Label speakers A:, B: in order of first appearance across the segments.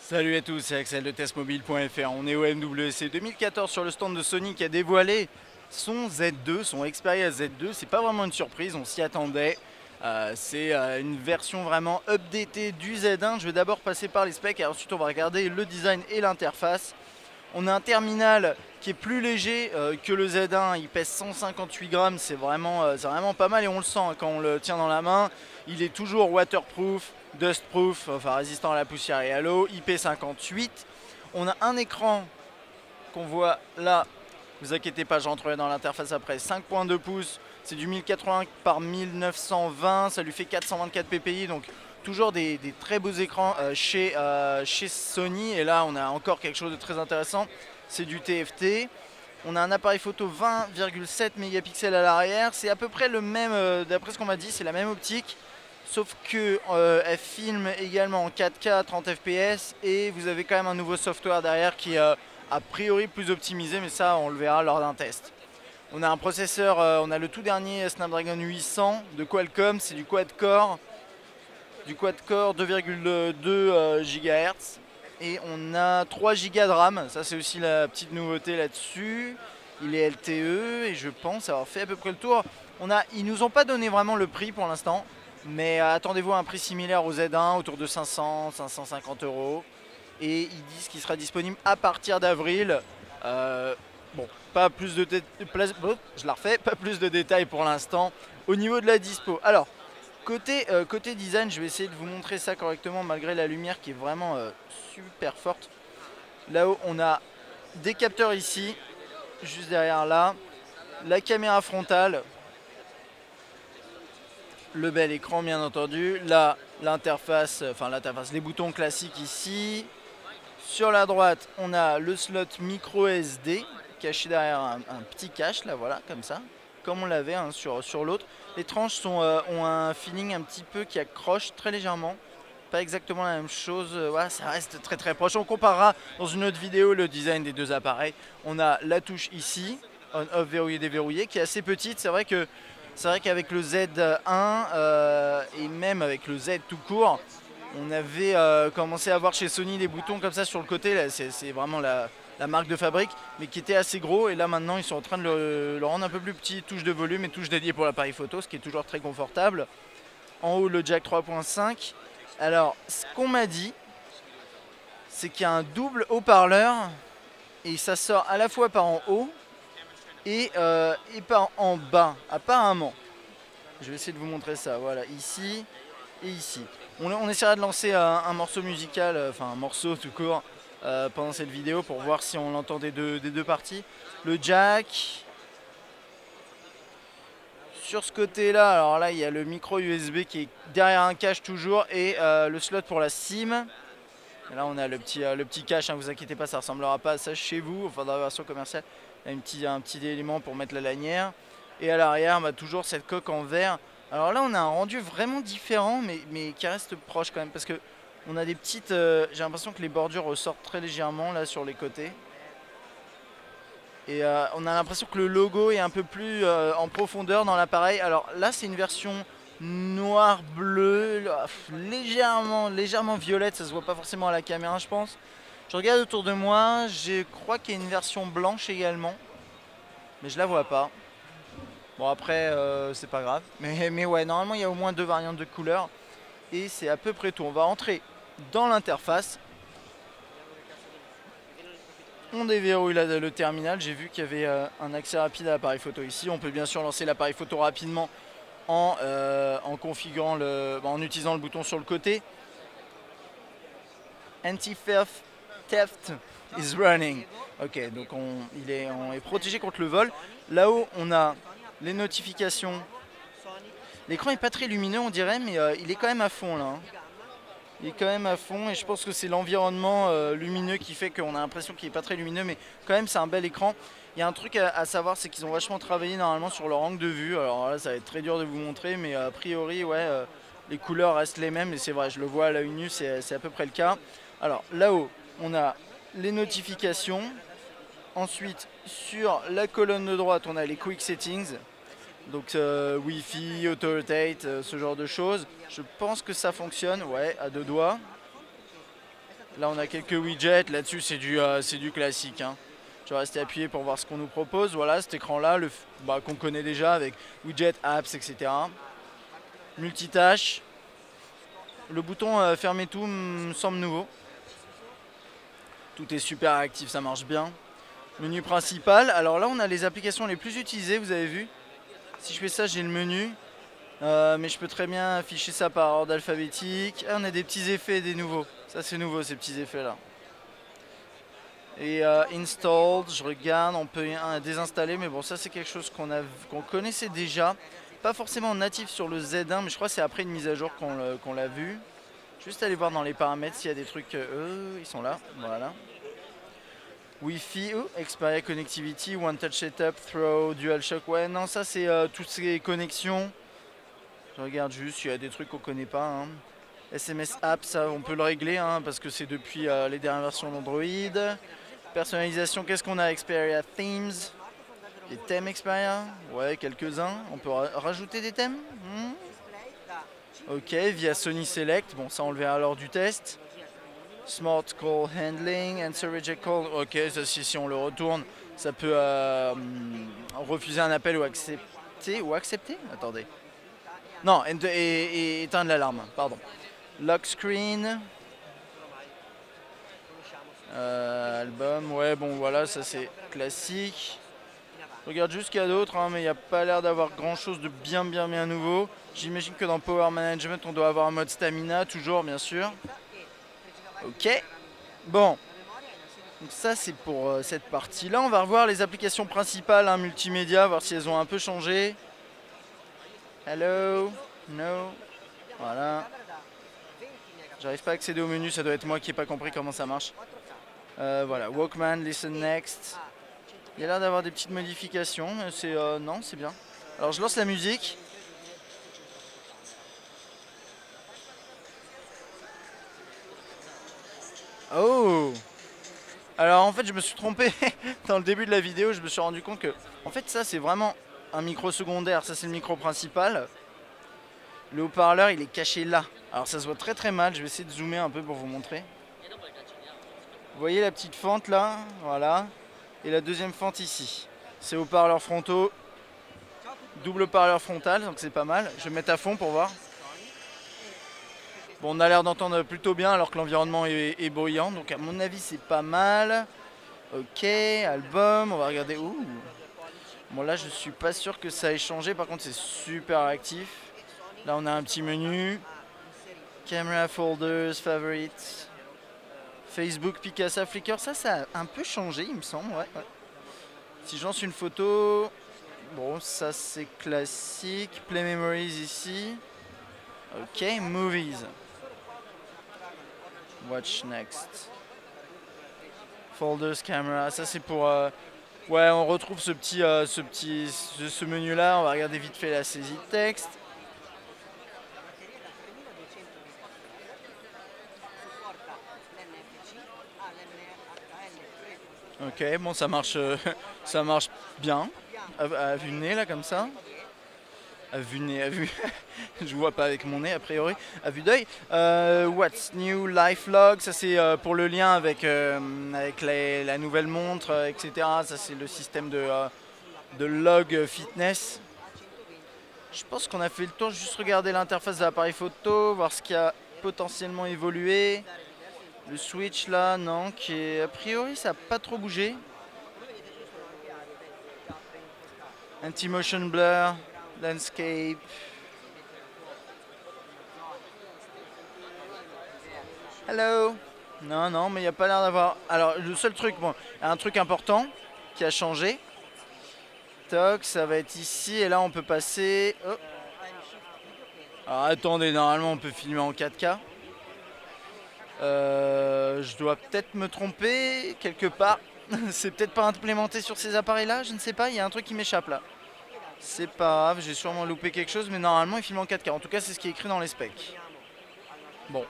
A: Salut à tous, c'est Axel de testmobile.fr. On est au MWC 2014 sur le stand de Sony qui a dévoilé son Z2, son Xperia Z2. C'est pas vraiment une surprise, on s'y attendait. C'est une version vraiment updatée du Z1. Je vais d'abord passer par les specs et ensuite on va regarder le design et l'interface. On a un terminal qui est plus léger que le Z1, il pèse 158 grammes, c'est vraiment pas mal et on le sent quand on le tient dans la main. Il est toujours waterproof, dustproof, enfin résistant à la poussière et à l'eau, IP58. On a un écran qu'on voit là, vous inquiétez pas, je rentrerai dans l'interface après, 5.2 pouces, c'est du 1080 par 1920, ça lui fait 424 ppi, donc toujours des très beaux écrans chez Sony. Et là on a encore quelque chose de très intéressant, c'est du TFT. On a un appareil photo 20,7 mégapixels à l'arrière, c'est à peu près le même, d'après ce qu'on m'a dit, c'est la même optique. Sauf que elle filme également en 4K 30 fps et vous avez quand même un nouveau software derrière qui est a priori plus optimisé, mais ça on le verra lors d'un test. On a un processeur, on a le tout dernier Snapdragon 800 de Qualcomm, c'est du quad-core 2,2 GHz et on a 3 Go de RAM, ça c'est aussi la petite nouveauté là-dessus. Il est LTE et je pense avoir fait à peu près le tour. Ils nous ont pas donné vraiment le prix pour l'instant, mais attendez-vous à un prix similaire au Z1, autour de 500-550 euros. Et ils disent qu'il sera disponible à partir d'avril. Bon, pas plus de je la refais, pas plus de détails pour l'instant au niveau de la dispo. Alors, côté design, je vais essayer de vous montrer ça correctement malgré la lumière qui est vraiment super forte. Là-haut, on a des capteurs ici, juste derrière là, la caméra frontale, le bel écran bien entendu, là l'interface, les boutons classiques ici. Sur la droite, on a le slot micro SD caché derrière un petit cache, là voilà, comme ça, comme on l'avait hein, sur l'autre. Les tranches ont un feeling un petit peu qui accroche très légèrement. Pas exactement la même chose, ouais, ça reste très très proche. On comparera dans une autre vidéo le design des deux appareils. On a la touche ici, on-off verrouillé déverrouillé, qui est assez petite. C'est vrai qu'avec le Z1 et même avec le Z tout court, on avait commencé à voir chez Sony des boutons comme ça sur le côté. C'est vraiment la marque de fabrique, mais qui était assez gros. Et là maintenant, ils sont en train de le rendre un peu plus petit. Touche de volume et touche dédiée pour l'appareil photo, ce qui est toujours très confortable. En haut, le jack 3.5. Alors, ce qu'on m'a dit, c'est qu'il y a un double haut-parleur et ça sort à la fois par en haut et par en bas, apparemment. Je vais essayer de vous montrer ça, voilà, ici et ici. On essaiera de lancer un morceau musical, enfin un morceau tout court, pendant cette vidéo pour voir si on l'entend des deux parties. Le jack. Sur ce côté-là, alors là, il y a le micro USB qui est derrière un cache toujours et le slot pour la SIM. Et là, on a le petit cache, hein, vous inquiétez pas, ça ressemblera pas à ça chez vous, enfin dans la version commerciale. Il y a un petit élément pour mettre la lanière. Et à l'arrière, bah, toujours cette coque en verre. Alors là, on a un rendu vraiment différent, mais qui reste proche quand même, parce que on a des petites... j'ai l'impression que les bordures ressortent très légèrement là sur les côtés. Et on a l'impression que le logo est un peu plus en profondeur dans l'appareil. Alors là, c'est une version noir-bleu, légèrement violette. Ça se voit pas forcément à la caméra, je pense. Je regarde autour de moi, je crois qu'il y a une version blanche également. Mais je la vois pas. Bon après, c'est pas grave. Mais ouais, normalement, il y a au moins deux variantes de couleurs. Et c'est à peu près tout. On va entrer dans l'interface. On déverrouille le terminal, j'ai vu qu'il y avait un accès rapide à l'appareil photo ici. On peut bien sûr lancer l'appareil photo rapidement en configurant en utilisant le bouton sur le côté. Anti-theft is running. Ok, donc on est protégé contre le vol. Là-haut, on a les notifications. L'écran est pas très lumineux, on dirait, mais il est quand même à fond là. Hein. Il est quand même à fond et je pense que c'est l'environnement lumineux qui fait qu'on a l'impression qu'il n'est pas très lumineux, mais quand même c'est un bel écran. Il y a un truc à savoir, c'est qu'ils ont vachement travaillé normalement sur leur angle de vue. Alors là ça va être très dur de vous montrer, mais a priori ouais, les couleurs restent les mêmes et c'est vrai, je le vois à l'œil nu, c'est à peu près le cas. Alors là-haut on a les notifications. Ensuite sur la colonne de droite on a les quick settings. Donc Wi-Fi, auto-rotate, ce genre de choses. Je pense que ça fonctionne, ouais, à deux doigts. Là on a quelques widgets, là-dessus c'est du classique. Hein. Je vais rester appuyé pour voir ce qu'on nous propose. Voilà cet écran là, qu'on connaît déjà avec widgets, apps, etc. Multitâche. Le bouton fermer tout me semble nouveau. Tout est super actif, ça marche bien. Menu principal, alors là on a les applications les plus utilisées, vous avez vu. Si je fais ça, j'ai le menu. Mais je peux très bien afficher ça par ordre alphabétique. Ah, on a des petits effets, des nouveaux. Ça c'est nouveau ces petits effets là. Et installed, je regarde, on peut désinstaller, mais bon ça c'est quelque chose qu'on connaissait déjà. Pas forcément natif sur le Z1, mais je crois que c'est après une mise à jour qu'on l'a vu. Juste aller voir dans les paramètres s'il y a des trucs, ils sont là, voilà. Wi-Fi, Xperia Connectivity, One Touch Setup, Throw, DualShock, ouais non ça c'est toutes ces connexions. Je regarde juste s'il y a des trucs qu'on connaît pas. Hein. SMS App, ça on peut le régler hein, parce que c'est depuis les dernières versions d'Android. Personnalisation, qu'est-ce qu'on a? Xperia Themes. Des thèmes Xperia, ouais quelques-uns. On peut rajouter des thèmes. Ok, via Sony Select, bon ça on le verra lors du test. Smart Call Handling, Answer Reject Call, ok ça si on le retourne, ça peut refuser un appel ou accepter. Attendez. Non, et éteindre l'alarme, pardon. Lock Screen. Album, ouais bon voilà ça c'est classique. Regarde juste ce qu'il y a d'autre, hein, mais il n'y a pas l'air d'avoir grand chose de bien nouveau. J'imagine que dans Power Management on doit avoir un mode stamina, toujours bien sûr. Ok, bon, donc ça c'est pour cette partie là. On va revoir les applications principales hein, multimédia, voir si elles ont un peu changé. Hello, no, voilà. J'arrive pas à accéder au menu, ça doit être moi qui n'ai pas compris comment ça marche. Voilà, Walkman, Listen Next. Il y a l'air d'avoir des petites modifications, mais non, c'est bien. Alors je lance la musique. Oh! Alors en fait je me suis trompé dans le début de la vidéo, je me suis rendu compte que en fait ça c'est vraiment un micro secondaire, ça c'est le micro principal. Le haut-parleur il est caché là. Alors ça se voit très mal, je vais essayer de zoomer un peu pour vous montrer. Vous voyez la petite fente là, voilà. Et la deuxième fente ici. C'est haut-parleurs frontaux, double haut-parleur frontal, donc c'est pas mal. Je vais mettre à fond pour voir. Bon, on a l'air d'entendre plutôt bien alors que l'environnement est bruyant, donc à mon avis c'est pas mal. Ok, album, on va regarder. Ouh. Bon là je suis pas sûr que ça ait changé, par contre c'est super actif. Là on a un petit menu. Camera, folders, favorites. Facebook, Picasa, Flickr, ça a un peu changé il me semble, ouais. Si je lance une photo, bon ça c'est classique. Play Memories ici. Ok, Movies. Watch next. Folders, camera, ça c'est pour... ouais, on retrouve ce menu là, on va regarder vite fait la saisie de texte. Ok, bon ça marche bien, à vue de nez là comme ça. À vue de nez, à vue... je vois pas avec mon nez a priori, à vue d'œil. What's new, life log, ça c'est pour le lien avec la nouvelle montre, etc. Ça c'est le système de log fitness. Je pense qu'on a fait le tour, juste regarder l'interface de l'appareil photo, voir ce qui a potentiellement évolué. Le switch là, non, a priori ça n'a pas trop bougé. Anti-motion blur, landscape. Hello. Non, mais il n'y a pas l'air d'avoir... Alors, le seul truc, bon, un truc important qui a changé. Toc, ça va être ici, et là on peut passer... Oh. Alors attendez, normalement on peut filmer en 4K. Je dois peut-être me tromper quelque part. C'est peut-être pas implémenté sur ces appareils-là, je ne sais pas, il y a un truc qui m'échappe là. C'est pas grave, j'ai sûrement loupé quelque chose, mais normalement il filme en 4K. En tout cas, c'est ce qui est écrit dans les specs. Bon,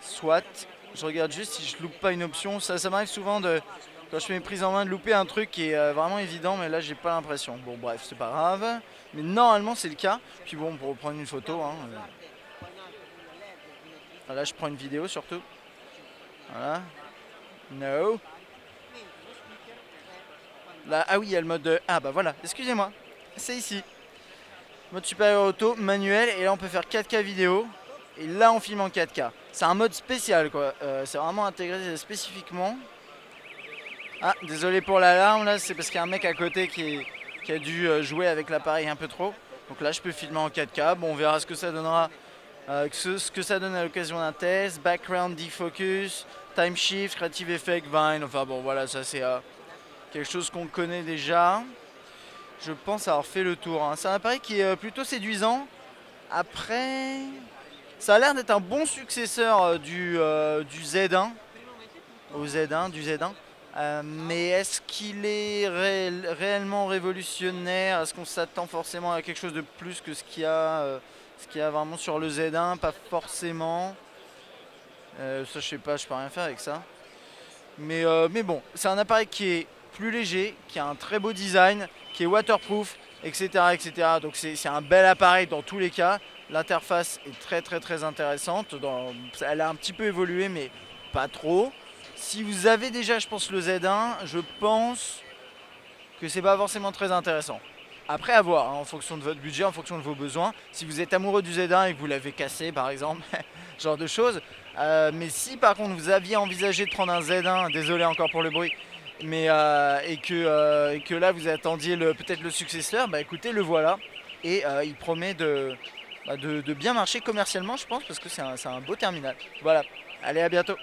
A: soit, je regarde juste si je loupe pas une option. Ça m'arrive souvent quand je fais mes prises en main de louper un truc qui est vraiment évident, mais là j'ai pas l'impression. Bon bref, c'est pas grave, mais normalement c'est le cas. Puis bon, pour reprendre une photo, hein, là je prends une vidéo surtout. Voilà. No. Là, ah oui, il y a le mode de... Ah bah voilà, excusez-moi. C'est ici. Mode supérieur auto, manuel, et là on peut faire 4K vidéo. Et là on filme en 4K. C'est un mode spécial quoi. C'est vraiment intégré spécifiquement. Ah, désolé pour l'alarme là, c'est parce qu'il y a un mec à côté qui a dû jouer avec l'appareil un peu trop. Donc là je peux filmer en 4K. Bon, on verra ce que ça donnera. Ce que ça donne à l'occasion d'un test. Background defocus, time shift, creative effect, Vine. Enfin bon voilà, ça c'est quelque chose qu'on connaît déjà. Je pense avoir fait le tour. Hein. C'est un appareil qui est plutôt séduisant. Après, ça a l'air d'être un bon successeur du Z1. Au Z1, du Z1. Mais est-ce qu'il est réellement révolutionnaire? Est-ce qu'on s'attend forcément à quelque chose de plus que ce qu'il y a vraiment sur le Z1? Pas forcément. Ça je sais pas, je peux rien faire avec ça. Mais bon, c'est un appareil qui est plus léger, qui a un très beau design, qui est waterproof, etc. etc. Donc c'est un bel appareil dans tous les cas. L'interface est très intéressante. Elle a un petit peu évolué, mais pas trop. Si vous avez déjà, je pense, le Z1, je pense que c'est pas forcément très intéressant. Après, à voir, hein, en fonction de votre budget, en fonction de vos besoins. Si vous êtes amoureux du Z1 et que vous l'avez cassé, par exemple, ce genre de choses. Mais si, par contre, vous aviez envisagé de prendre un Z1, désolé encore pour le bruit, mais et que là, vous attendiez peut-être le successeur, bah écoutez, le voilà. Et il promet de bien marcher commercialement, je pense, parce que c'est un beau terminal. Voilà, allez, à bientôt.